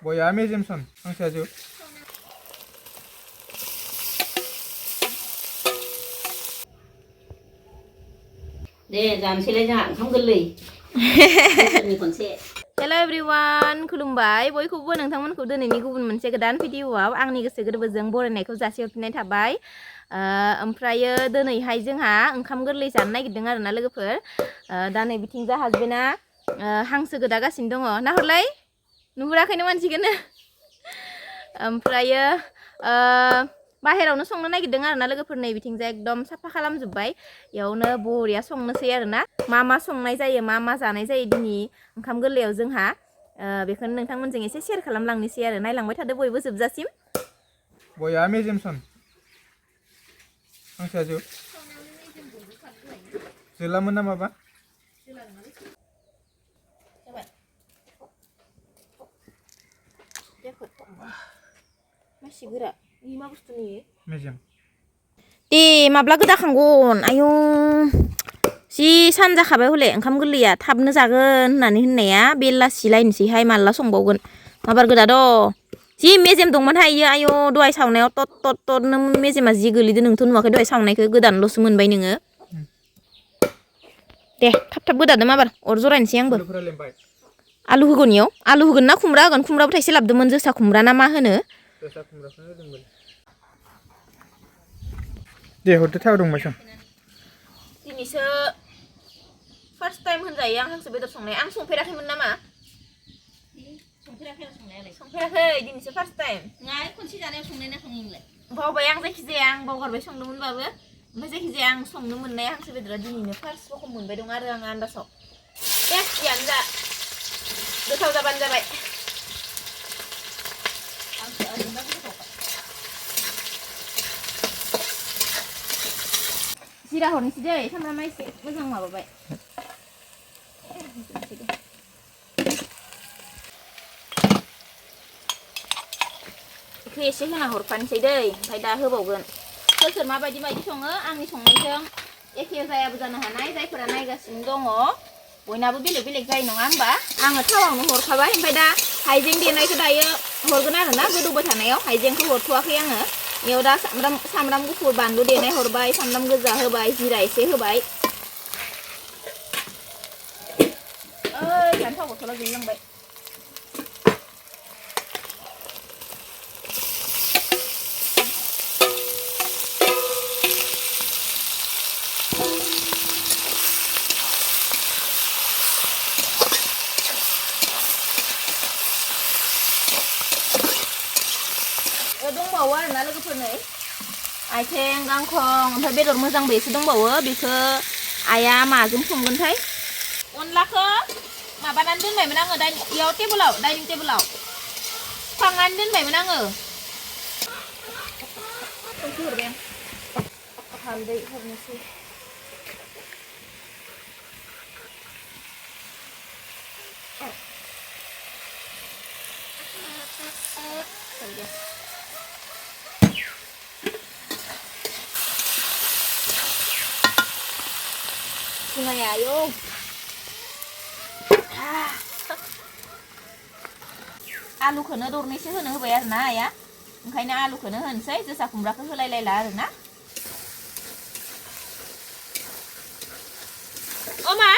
बया मेजेमसन हांसोआजो दे जानोसैलाय जोंहा ओंखाम गोरलै खनसे हेलो एवरीवन खुलुमबाय बयखौबो नोंथांमोनखौ दिनैनि गुबुन मोनसे गोदान भिडिअआव आंनि गोसो गोरबोजों बरायनायखौ जासिहरफिननाय थाबाय ओमफ्रायो दिनैहाय जोंहा ओंखाम गोरलै जानो नागिरदों आरोना लोगोफोर दा नै बिथिंजा हासबेन्डआ हांसो गोदागासिनो दङ नाहरलाय नुहुराखैनो मानसिखौनो ओमफ्रायो बाहेरावनो संनो नागिरदों आरोना लोगोफोर नै बिथिंजा एकदम साफा खालामजोब्बाय इयावनो बरिया संनोसै आरोना मा संनाय जायो मा जानाय जायो दिनै ओंखाम गोरलैयाव जोंहा बेखौनो नोंथांमोनजों एसे शेयार खालामलांनोसै आरो नायलांबाय थादो बयबो जोबजासिम बया मेजेमसन हांसोआजो जोलामोन ना माबा masih gerak ini mah bustu nih मेजेम माब्ला गोदाखांगोन आयौ जि सान जाखाबाय हले ओंखाम गोरलैया थाबनो जागोन होननानै होननाया बेलासि लायनोसैहाय माला संबावगोन माबार गोदा द जि मेजेम दंमोनहाय इयो आयौ दहाय सावनायाव तत नों मेजेमा जि गोलैदो नोंथ' नुवाखै दहाय सावनायखौ गोदानल'सो मोनबाय नोङो दे थाब गोदादो माबार अर जरायनोसै आंबो आलु होगोन इयाव आलु होगोन ना खुमब्रा होगोन खुमब्राबो थाइसे लाबोदोंमोन जोसा खुमब्रा ना मा होनो जोसा खुमब्राखौनो होदोंमोन दे हरदो थाव दंबायसं दिनैसो फार्स्ट टाइम होनजायो आं हांसो बेदर संनाय आं संफेराखैमोन नामा संफेराखै दिनैसो फार्स्ट टाइम नङा खनसे जानायाव संनाय ना संनायलाय बावबाय आं जायखिजाया आं बावगारबाय संदोंमोनबाबो ओमफ्राय जायखिजाया आं संनो मोननाय हांसो बेदरा दिनैनो फार्स्ट रखम मोनबाय दं आरो आं आन्दासाव दे जियानो जा गोथाव जाबानो जाबाय जिरा हरनोसै दै सामब्रामा एसे मोजां माबाबाय बेखौ एसे होना हरफानोसै दै ओमफ्राय दा होबावगोन सोर माबायदि सङो आंनि संनायजों एखे जायाबो जानो हानाय जायफोरा नायगासिनो दङ बयनाबो बेलेग जायो नङा होमबा आङो थावावनो हरखाबाय ओमफ्राय दा हाइजें देनायखौ दायो हरगोन आरोना गोदौबाय थानायाव हाइजेंखौ हरथ'वाखै आङो इयाव दा सामब्राम गुफुर बानलु देनाय हरबाय सामब्राम गोजा होबाय जिरा एसे होबाय जानो थाव बथला गैलांबाय दंबावो आरोना लोगोफोर नै आथिं गांखं ओमफ्राय बेदर मोजांबो एसे दंबावो बेखौ आइया माजों संगोनथाय अनलाखौ माबानानै दोनबायमोन आङो इयाव डाइनिं टेबोलाव खांनानै दोनबायमोन आङो संख्रि हरबाय आं हालदै हरनोसै Sungai ayo. आलुखौनो दरनैसो होनो होबाय आरोना आइया ओंखायनो आलुखौनो होनोसै जोसा खुमब्राखौ होलायलायला आरोना अमा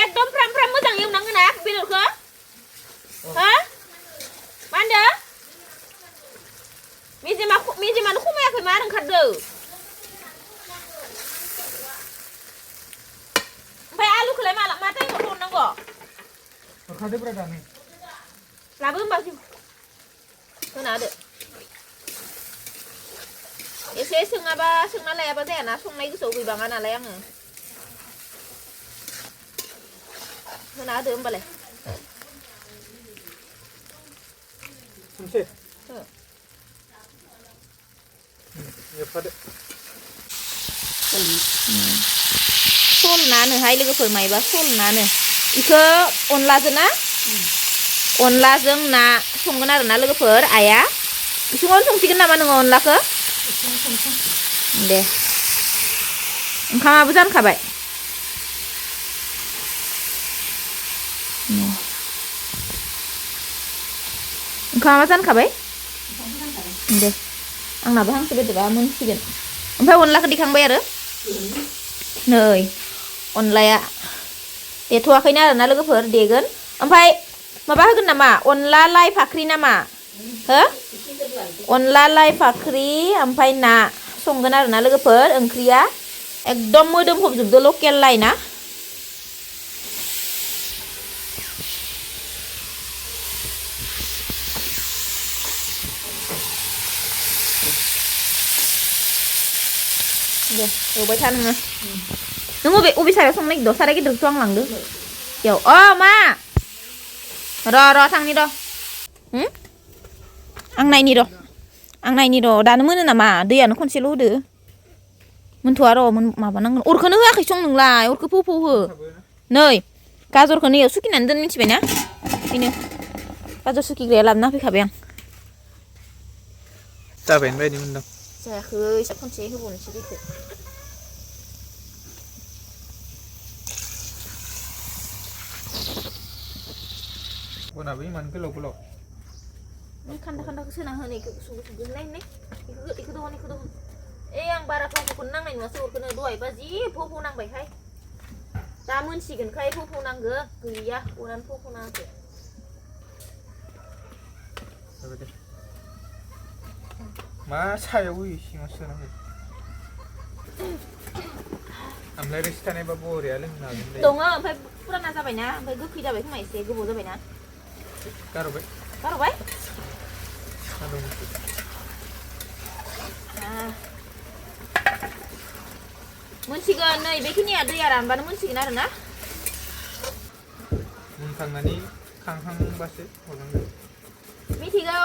एकदम फ्राम मोजां एवनांगोन ना बेदरखौ हा मा होनदों मेजेमानो खमायाखै मा ओंखारदो ओमफ्राय आलुखौलाय मा टाइमाव हरनांगौ हरखादोब्रा दानो लाबो होमबा होना होदो एसे सोंना लायाबा जायाना संनाय गोसोआव गैबाङा नालाय आङो होना होदो होमबालाय खनसे एवफादो सल नानोहाय लोगोफोर मायबा सल नानो इखौ अनलाजों ना संगोन आरोना लोगोफोर आइया इसिङावनो संसिगोन नामा नोङो अनलाखौ दे ओंखामाबो जानखाबाय ओंखामा जानखाबाय दे आंनाबो हांसो बेदरा मोनसिगोन ओमफ्राय अनलाखौ दिखांबाय आरो नै अनलाया देथ'वाखैनो आरोना लोगोफोर देगोन ओमफ्राय माबा होगोन नामा अनला लाइ फाख्रि नामा हो अनला लाइ फाख्रि ओमफ्राय ना संगोन आरोना लोगोफोर ओंख्रिया एकदम मोदोम फबजोबदो लकेल लाइ ना दे एवबाय था नोङो नों अबे सारायाव संनो नागिरदों साराय गिदिरखौथ' आं लांदो बेयाव मा र' थांनि र' आं नायनि र' दानो मोनो नामा दैयानो खनसेल' होदो मोनथ'आ र' माबानांगोन अरखौनो होआखै सं नोंलाय अरखौ फौ हो नै गाजरखौ नैयाव सुखिनानै दोन मिथिबाय ना बेनो गाजर सुखिग्राया लाबोना फैखाबाय आं जाबायानो बायदि मोनदों जायाखै एसे खनसे होबावनोसै दैखौ बनाबो इमान गोलाव खान्दा सोना होनायखौ गुसु नायनाय बेखौ दहन आं बारा फौखौनो नांनाय नङासो अरखौनो दहायबा जि फौ नांबायहाय दा मोनसिगोनखाय फौ नांगो गैया अरानो फौ नाङाखै मा सायाव होयो सिङाव सोनांगौ आमलाय रोसि थानायबा बरिया लोंनो हागोन दङ ओमफ्राय फुराना जाबायना ओमफ्राय गोखै जाबाय खोमा एसे गोबाव जाबायना गारबाय मोनसिगोन नै बेखिनिया दैया रानबानो मोनसिगोन आरो ना मोनखांनानै खांहांबासो हरनांगौ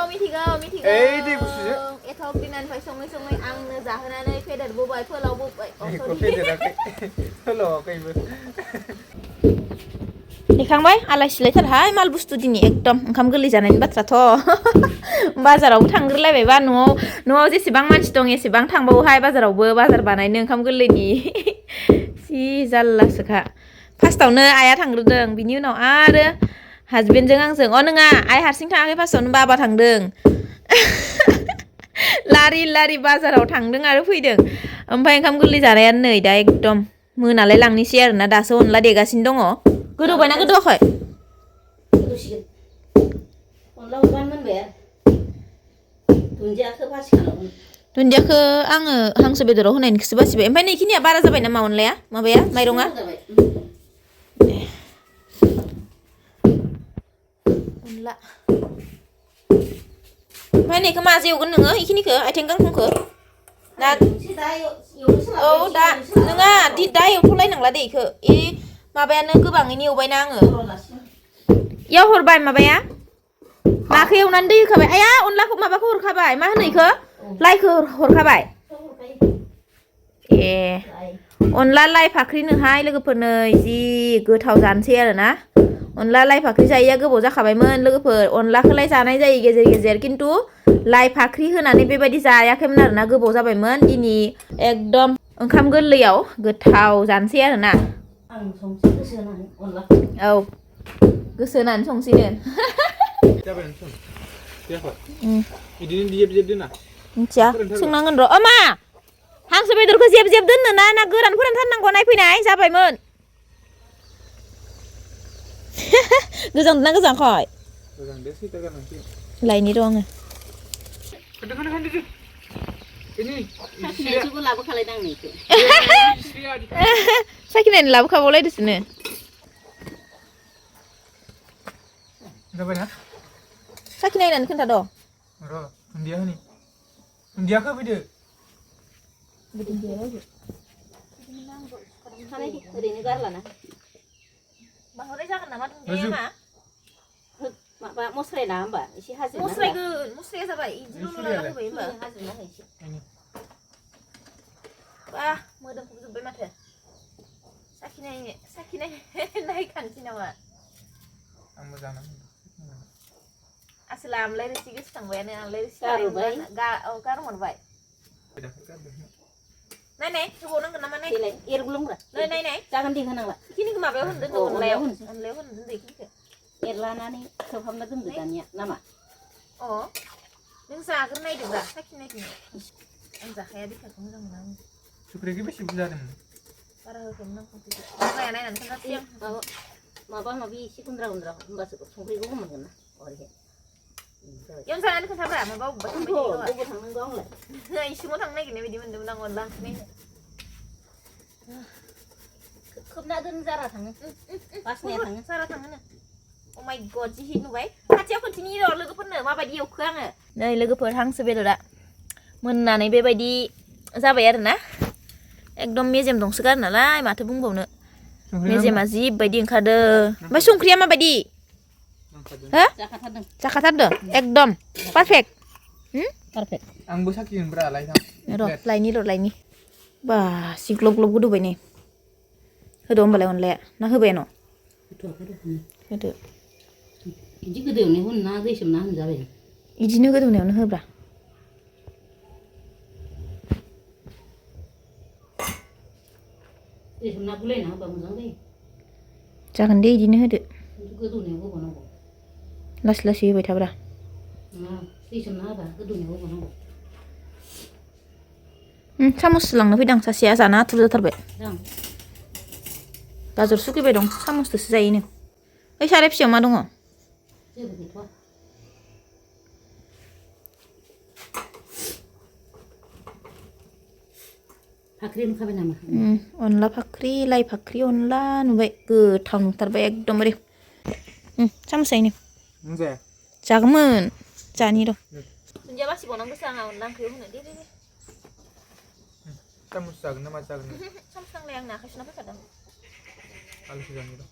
मिथिगौ एथ' दिनानिफ्राय सङै आंनो जाहोनानै फेदेरबोबाय फोलावबोबाय फोलावाखैबो देखांबाय आलाय सिलायथारहाय माल बुस्थु दिनै एकदम ओंखाम गोरलै जानायनि बाथ्राथ' बाजारावबो थांग्रोलायबायबा न'आव जेसेबां मानसि दं एसेबां थांबावोहाय बाजारावबो बाजार बानायनो ओंखाम गोरलैनि जि जारलासोखा फार्स्टआवनो आइया थांग्रोदों बिनि उनाव आरो हासबेन्डजों आंजों नङा आइ हारसिं थाङाखै फार्स्टआवनो बाबा थांदों लारि बाजाराव थांदों आरो फैदों ओमफ्राय ओंखाम गोरलै जानायानो नै दा एकदम मोनालाय लांनोसै आरोना दासो अनला देगासिनो दङ गोदौबायना गोदौवाखै गोदौसिगोन अनला हरबानो मोनबाय दुन्दियाखौ आङो हांसो बेदराव होनायनिखौसो बासिबाय ओमफ्राय नैखिनिया बारा जाबाय नामा अनलाया माबाया माइरङा अनला ओमफ्राय नैखौ माजों एवगोन नोङो इखिनिखौ आथिं गांखंखौ दा नङा दा एवथ'लायनांला दे इखौ माबायानो गोबाङैनो एवबायना आङो इयाव हरबाय माबाया नाखौ एवनानै दै होखाबाय आया अनलाखौ माबाखौ हरखाबाय मा होनो इखौ लाइखौ हरखाबाय अनला लाइ फाख्रिनोहाय लोगोफोरनो जि गोथाव जानोसै आरोना अनला लाइ फाख्रि जायैया गोबाव जाखाबायमोन लोगोफोर अनलाखौलाय जानाय जायो गेजेर खिन्थु लाइ फाख्रि होनानै बेबायदि जायाखैमोन आरोना गोबाव जाबायमोन दिनै एकदम ओंखाम गोरलैयाव गोथाव जानोसै आरोना गोसो होनानै संसिगोन मिथिया सोंनांगोन र' मा हांसो बेदरखौ जेब दोननो ना गोरान फोरानथारनांगौ नायफैनाय जाबायमोन गोजांना गोजांखाय लायनि र' आङो साखिनायनो लाबोखाबावलायदोसोनो जाबायना साखिनायनानै खोन्थाद' र' दुन्दियाखौ होफैदो ओरैनो गारलाना बांद्राय जागोन नामा दुन्दिया माबा मस्रायना होमबा एसे हाजिरना मस्राया जाबाय इदिल' लाना होबाय होमबा हाजिरना होइसे बा मोदोमखौ जोब्बाय माथो साखिनाय नायखानोसै नामा आंबो जानांगौ आसोला आमलाय रोसि गोसोखांबायानो आमलाय रोसि गारहरबाय नाय होबावनांगोन नामा नाय एरग्लुंग्रा नाय जागोन दे होनांला इखिनिखौ माबायाव होनो दोनदो अनलायाव होनो दोनदो इखिनिखौ एरलानानै खोबहाबना दोनदो दानिया नामा अ नों जाग्रोनायदोब्रा साखिनायदों आं जाखाया बिखाखौ मोजां मोना आं संख्रिखौ बेसे बुरजा होदोंमोन बारा होखोमोन आं संख्रिखौ जाया नायनानै खोन्थासै आं माबा माबि एसे गुन्द्रा होमबासो संख्रिखौ होनांगोन ना ओरैहाय एवनो जानानै खोन्थाब्रा माबा अबेबा बबाव थांनांगौ आंलाय इसिङाव थांनो नागिरनाय बायदि मोन्दोंमोन आं अनला ओंख्रि खोबना दोन जारा थाङो बासनाया थाङो जारा थाङोनो अ माय गड जि हिट नुबाय खाथियाव खोन्थिनि र' लोगोफोरनो माबायदि एवखो आङो नै लोगोफोर हांसो बेदरा मोननानै बेबायदि जाबाय आरोना एकदम मेजेम दंसोगारो नालाय माथो बुंबावनो मेजेमा जिबायदि ओंखारदों ओमफ्राय संख्रिया माबायदि हो जाखाथारदों एकदम पारफेक्ट पारफेक्ट आंबो साखिगोनब्रा लायथां र' लायनि बा जि ग्लब ग्लब गोदौबाय नै होदो होमबालाय अनलाया ना होबाय न' होदो बिदि गोदौनायाव होनो ना दै सोमना होनो जाबाय बिदिनो गोदौनायावनो होब्रा दै सोमना गुलायना होबा मोजां जायो जागोन दे बिदिनो होदो गोदौनायाव होबावनांगौ लासै लासै होबाय थाब्रा दै सोमना होबा गोदौनायाव होबावनांगौ सामस लांनो फैदां सासेया जाना आथुर जाथारबाय गाजर सुखैबाय दं सामसदोसो जायोनो ओइ साराय फिसायाव मा दङ जेबो गैथ'आ फाख्रि नुखाबाय नामा अनला फाख्रि लाइ फाख्रि अनला नुबाय गोथाव नुथारबाय एकदमबारे सामसायैनो जाया जागौमोन जानि र' दुन्दिया बासिबावनांगौसो आंहा अनला ओंख्रियाव होनो दे सामस जागोन ना मा जागोन सामसांलाय आंनो आखाइ सुना फैखादों आलुखौ जानि र'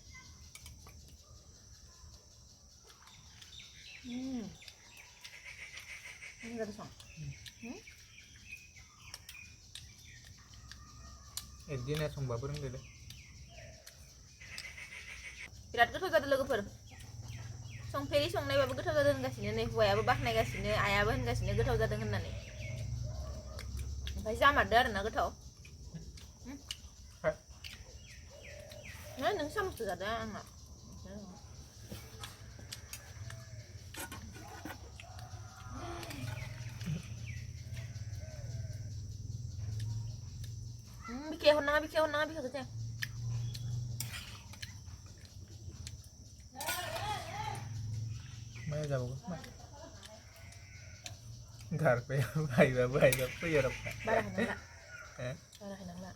एकदिन संबाबो रोंदोलै बिराद गोथाव जादों लोगोफोर संफेरि संनायबाबो गोथाव जादों होनगासिनो नै हौवायाबो बाख्नायगासिनो आयाबो होनगासिनो गोथाव जादों होननानै ओमफ्राय जामारदो आरोना गोथाव नों सामसखौ जादों आंना बिखाया हरनाङा बिखाखौ जाया माया जाबावगोन गारबाय हायबा फैयो र' बारा होनांला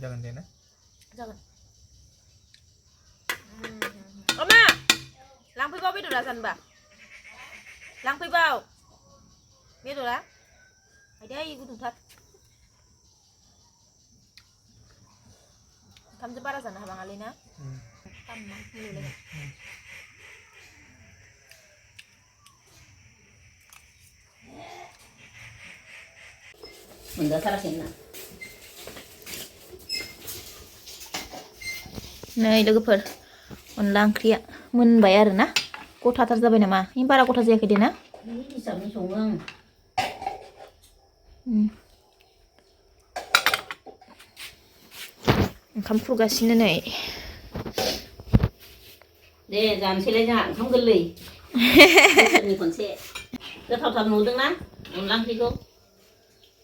जागोन दे ना जागोन अमा लांफैबाव बेदरा जानोबा लांफैबाव बेदरा आयदै गुदुंथार ओंखामजों बारा जानो हाबाङालै ना मोनजाथाराखै ना नै लोगोफोर अनला ओंख्रिया मोनबाय आरोना गथाथार जाबाय नामा बारा गथा जायाखै दे ना हिसाबनि सङो आं ओंखाम खुरगासिनो नै दे जानोसैलाय जोंहा ओंखाम गोरलै खनसे गोथावथार नुदोंना अनला ओंख्रिखौ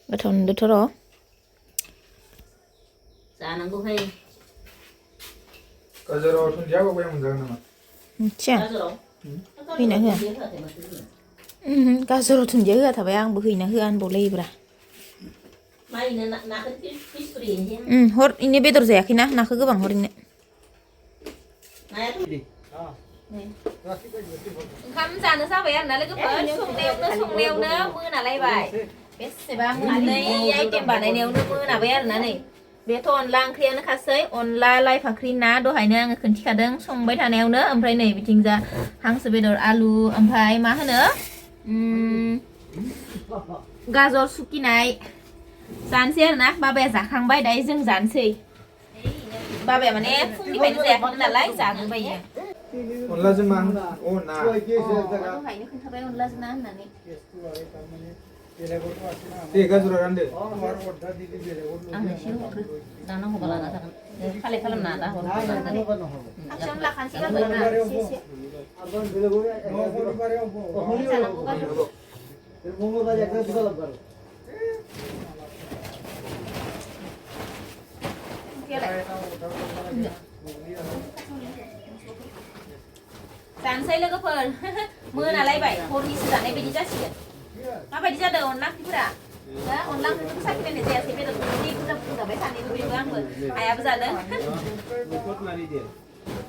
गोथाव नुदोंथ' र' जानांगौहाय गाजराव दुन्दिया होबाय मोनजागोन नामा मिथिया होयोना होआ गाजराव दुन्दिया होआ थाबाय आंबो होयोना होआ होनबावलायोब्रा हर इनो बेदर जायाखैना नाखौ गोबां हर इनो ओंखाम जानो जाबाय आरोना लोगोफोर संनायावनो मोनालायबाय बेसेबा मोननै आइटेम बानायनायावनो मोनाबाय आरोना नै बेथ' अनला ओंख्रियानोखासै अनला लाइ फाख्रि ना दहायनो आङो खोन्थिखादों संबाय थानायावनो ओमफ्राय नै बिथिंजा हांसो बेदर आलु ओमफ्राय मा होनो गाजर सुकिनाय जानोसै आरोना बाबाया जाखांबाय दायो जों जानोसै बाबाया माने फुंनिफ्रायनो जायाखैमोन नालाय जाग्रोबाय अनलाजों मा ना दहायनो खोन्थाबाय अनलाजों ना होननानै दे गाजरा रानदो आं एसे हरग्रो जानांगौबा लाना थागोन खालाय खालामना दा हर आं लाखानोसै बाबाया एसे Jangan buka. Dansai लोगोफोर मोनालायबाय हरनि जानाय बायदि जासिगोन माबायदि जादों अनला ओंख्रिफोरा दा अनला ओंख्रिखौ साखिनायनाय जायासै बेदरखौ जि बुरजा बुरजा जाबाय सानैबो बेबो आंबो आइयाबो जादों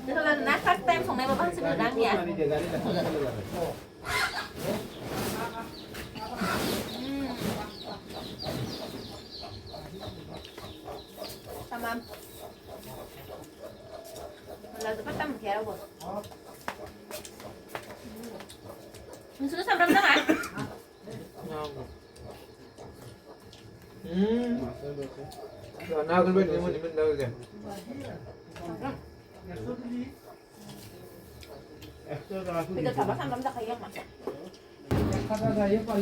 गोथाव जादों ना फार्स्ट टाइम संनायबाबो हांसो बेदर आंनिया tamam Lalu patah mungkin apa? Sudah sampai mana kan? Nah, kalau begini mana mana dah kan? Kita sabar sampai mana kayak mas?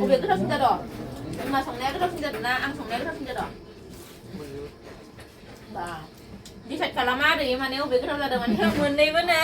Oh, betul sudah dah. Mas songnya itu sudah dah, ang songnya itu sudah dah. Bah. Di saat kalamari mana ubi kerja ada mana, mana mana.